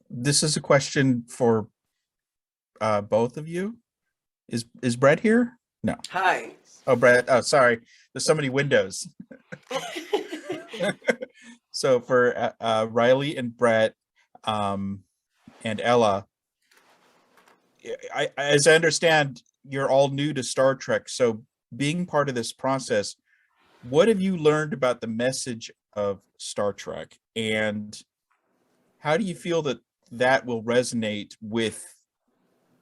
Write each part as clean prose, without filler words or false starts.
This is a question for both of you. Is Brett here? No. Hi. Oh, Brett. Oh, sorry. There's so many windows. So for Rylee and Brett, and Ella, as I understand, you're all new to Star Trek. So being part of this process, what have you learned about the message of Star Trek, and how do you feel that that will resonate with,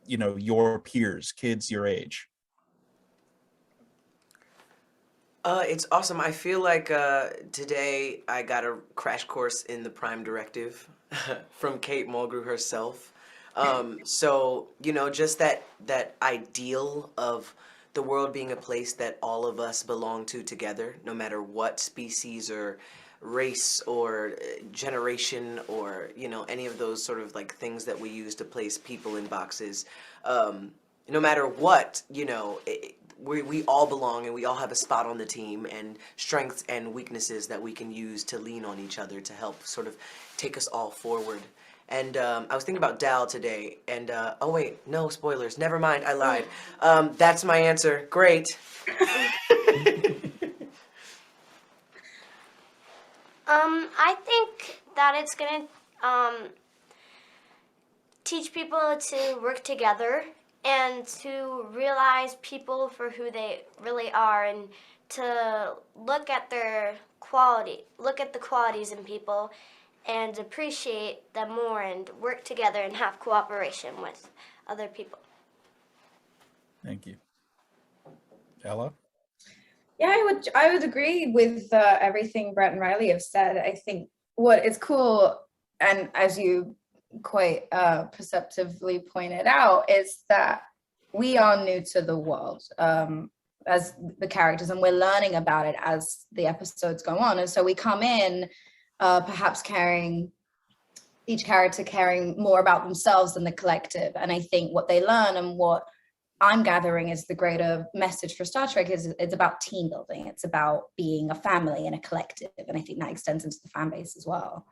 your peers, kids your age? It's awesome. I feel like today I got a crash course in the Prime Directive from Kate Mulgrew herself. So just that ideal of the world being a place that all of us belong to together, no matter what species or race or generation or any of those sort of like things that we use to place people in boxes. No matter what, we all belong and we all have a spot on the team and strengths and weaknesses that we can use to lean on each other to help sort of take us all forward. And I was thinking about Dal today, and oh wait, no spoilers. Never mind, I lied. That's my answer. Great. I think that it's gonna teach people to work together and to realize people for who they really are, and to look at the qualities in people and appreciate them more and work together and have cooperation with other people. Thank you. Ella? Yeah, I would agree with everything Brett and Rylee have said. I think what is cool, and as you quite perceptively pointed out, is that we are new to the world as the characters, and we're learning about it as the episodes go on. And so we come in perhaps each character caring more about themselves than the collective. And I think what they learn, and what I'm gathering is the greater message for Star Trek, is it's about team building. It's about being a family and a collective. And I think that extends into the fan base as well.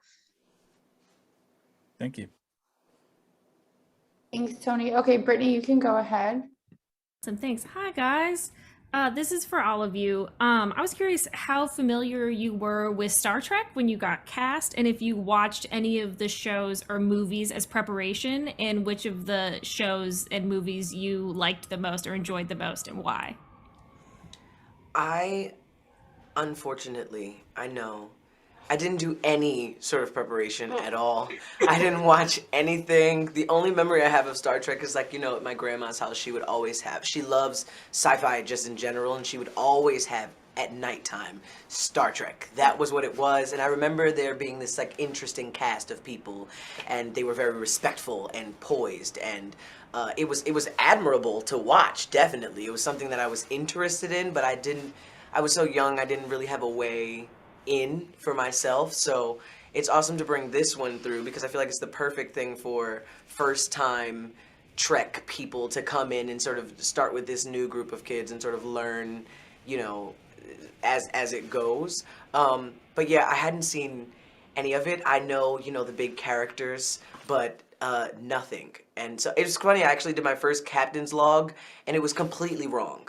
Thank you. Thanks, Tony. Okay, Brittany, you can go ahead. Awesome, thanks. Hi, guys. This is for all of you. I was curious how familiar you were with Star Trek when you got cast, and if you watched any of the shows or movies as preparation, and which of the shows and movies you liked the most or enjoyed the most, and why. Unfortunately, I know, I didn't do any sort of preparation at all. I didn't watch anything. The only memory I have of Star Trek is like, at my grandma's house, she loves sci-fi just in general, and she would always have at nighttime Star Trek. That was what it was. And I remember there being this like interesting cast of people, and they were very respectful and poised, and it was admirable to watch. Definitely. It was something that I was interested in, but I was so young, I didn't really have a way in for myself. So it's awesome to bring this one through, because I feel like it's the perfect thing for first time Trek people to come in and sort of start with this new group of kids and sort of learn, as it goes. But yeah, I hadn't seen any of it. I know, the big characters, but nothing. And so it was funny, I actually did my first captain's log, and it was completely wrong.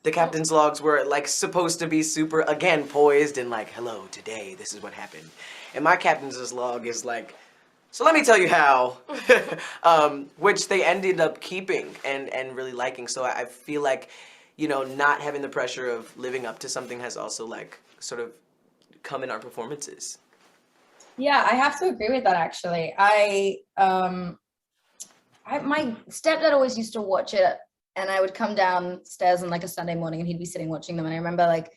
The captain's logs were like supposed to be super, again, poised and like, hello, today, this is what happened. And my captain's log is like, so let me tell you how, which they ended up keeping and really liking. So I feel like, not having the pressure of living up to something has also like sort of come in our performances. Yeah, I have to agree with that, actually. My stepdad always used to watch it, and I would come downstairs on like a Sunday morning and he'd be sitting watching them. And I remember like,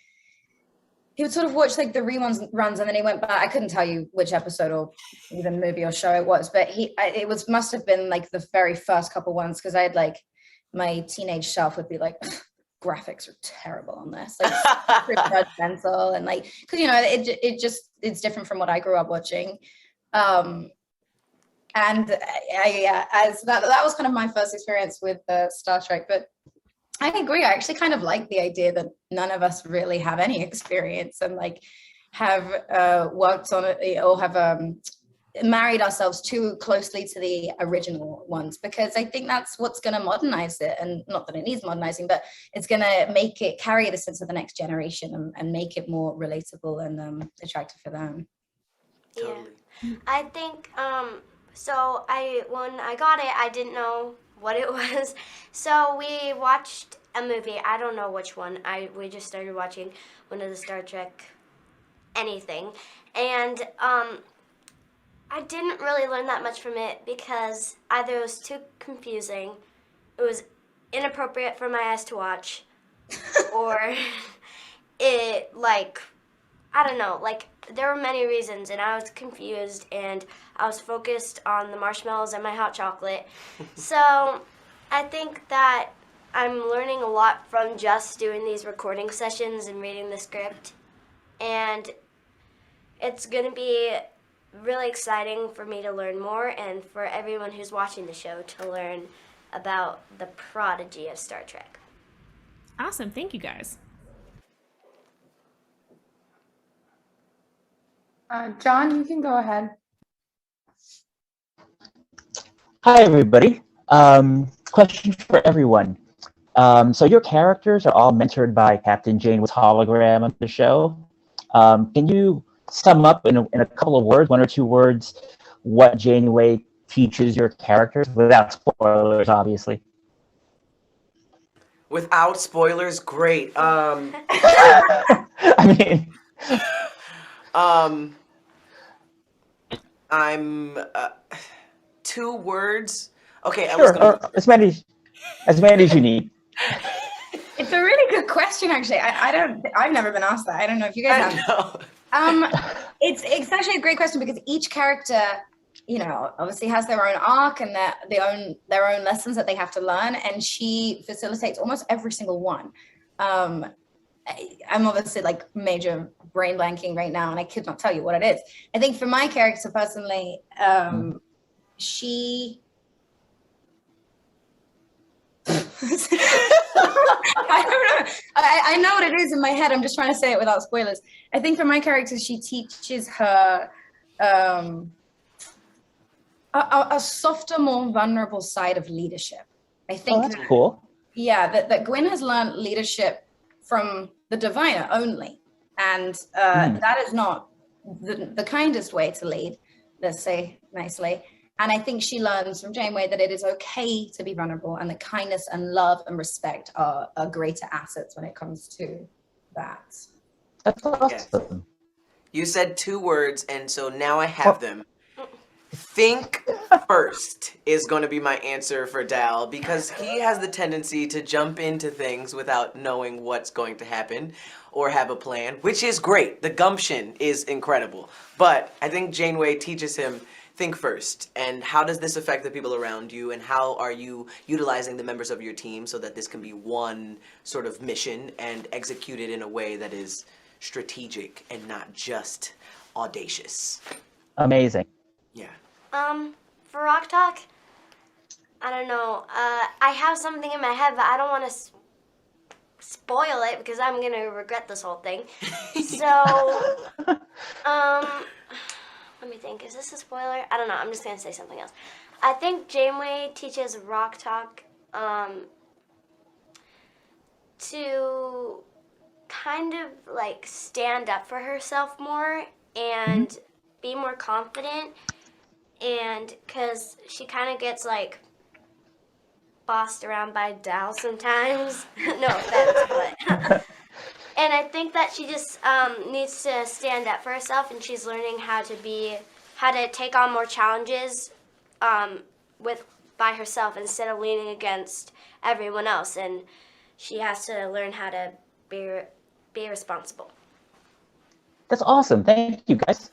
he would sort of watch like the reruns, and then he went back. I couldn't tell you which episode or even movie or show it was, but must have been like the very first couple ones, because I had like, my teenage self would be like, graphics are terrible on this, like judgmental, and like, because it's different from what I grew up watching. And as that was kind of my first experience with Star Trek. But I agree. I actually kind of like the idea that none of us really have any experience and like have worked on it or have married ourselves too closely to the original ones, because I think that's what's going to modernize it. And not that it needs modernizing, but it's going to make it carry the sense of the next generation and make it more relatable and attractive for them. Totally. Yeah. I think so when I got it, I didn't know what it was. So we watched a movie. I don't know which one. We just started watching one of the Star Trek anything. And I didn't really learn that much from it because either it was too confusing, it was inappropriate for my eyes to watch, or it, like, I don't know, like, there were many reasons, and I was confused, and I was focused on the marshmallows and my hot chocolate. So I think that I'm learning a lot from just doing these recording sessions and reading the script, and it's going to be really exciting for me to learn more, and for everyone who's watching the show to learn about the Prodigy of Star Trek. Awesome. Thank you guys. John, you can go ahead. Hi, everybody. Question for everyone. So your characters are all mentored by Captain Janeway's hologram on the show. Can you sum up in a couple of words, 1 or 2 words, what Janeway teaches your characters without spoilers, obviously? Without spoilers, great. I mean, I'm 2 words. Okay, I was sure, gonna. or as many as you need. It's a really good question, actually. I've never been asked that. I don't know if you guys have. know. It's actually a great question, because each character, obviously has their own arc and their own lessons that they have to learn, and she facilitates almost every single one. I'm obviously like major brain blanking right now, and I could not tell you what it is. I think for my character personally, she. I don't know. I know what it is in my head. I'm just trying to say it without spoilers. I think for my character, she teaches her a softer, more vulnerable side of leadership. I think That's cool. Yeah, that Gwyn has learned leadership from the diviner only, and that is not the kindest way to lead, let's say nicely. And I think she learns from Janeway that it is okay to be vulnerable, and that kindness and love and respect are greater assets when it comes to that. That's awesome. Yes. You said 2 words, and so now I have them. Think first is going to be my answer for Dal, because he has the tendency to jump into things without knowing what's going to happen or have a plan, which is great. The gumption is incredible. But I think Janeway teaches him think first, and how does this affect the people around you, and how are you utilizing the members of your team so that this can be one sort of mission and executed in a way that is strategic and not just audacious. Amazing. Yeah. For Rock Talk, I don't know. I have something in my head, but I don't want to spoil it because I'm gonna regret this whole thing. So, let me think. Is this a spoiler? I don't know. I'm just gonna say something else. I think Janeway teaches Rock Talk to kind of like stand up for herself more and be more confident, and because she kind of gets like bossed around by Dal sometimes. No offense, but and I think that she just needs to stand up for herself, and she's learning how to take on more challenges by herself instead of leaning against everyone else, and she has to learn how to be responsible. That's awesome. Thank you, guys.